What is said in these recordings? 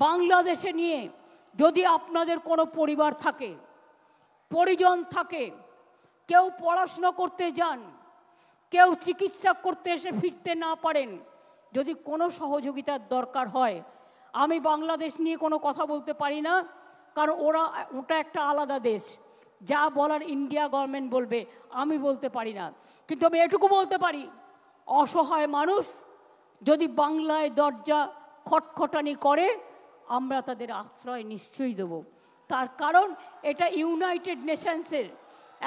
বাংলাদেশে নিয়ে যদি আপনাদের কোনো পরিবার থাকে, পরিজন থাকে, কেউ পড়াশোনা করতে যান, কেউ চিকিৎসা করতে এসে ফিরতে না পারেন, যদি কোনো সহযোগিতার দরকার হয়, আমি বাংলাদেশ নিয়ে কোনো কথা বলতে পারি না, কারণ ওটা একটা আলাদা দেশ। যা বলার ইন্ডিয়া গভর্নমেন্ট বলবে, আমি বলতে পারি না। কিন্তু আমি এটুকু বলতে পারি, অসহায় মানুষ যদি বাংলায় দরজা খটখটানি করে, আমরা তাদের আশ্রয় নিশ্চয়ই দেব। তার কারণ এটা ইউনাইটেড নেশনসের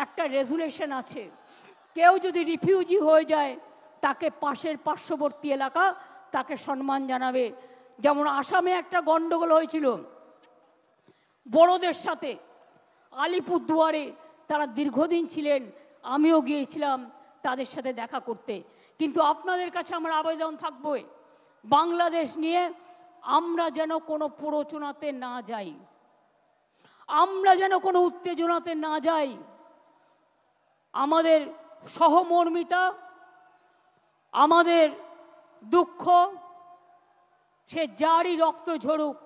একটা রেজুলেশন আছে, কেউ যদি রিফিউজি হয়ে যায় তাকে পাশের পার্শ্ববর্তী এলাকা তাকে সম্মান জানাবে। যেমন আসামে একটা গণ্ডগোল হয়েছিল বড়োদের সাথে, আলিপুরদুয়ারে তারা দীর্ঘদিন ছিলেন, আমিও গিয়েছিলাম তাদের সাথে দেখা করতে। কিন্তু আপনাদের কাছে আমার আবেদন থাকবে, বাংলাদেশ নিয়ে আমরা যেন কোনো প্ররোচনাতে না যাই, আমরা যেন কোনো উত্তেজনাতে না যাই। আমাদের সহমর্মিতা, আমাদের দুঃখ, সে যারই রক্ত ঝরুক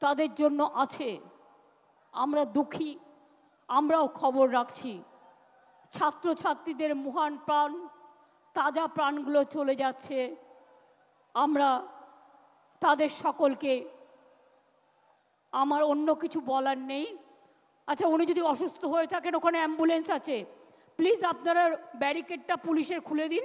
তাদের জন্য আছে। আমরা দুঃখী, আমরাও খবর রাখছি। ছাত্রছাত্রীদের মহান প্রাণ, তাজা প্রাণগুলো চলে যাচ্ছে, আমরা তাদের সকলকে, আমার অন্য কিছু বলার নেই। আচ্ছা, উনি যদি অসুস্থ হয়ে থাকেন, ওখানে অ্যাম্বুলেন্স আছে, প্লিজ আপনারা ব্যারিকেডটা পুলিশের খুলে দিন।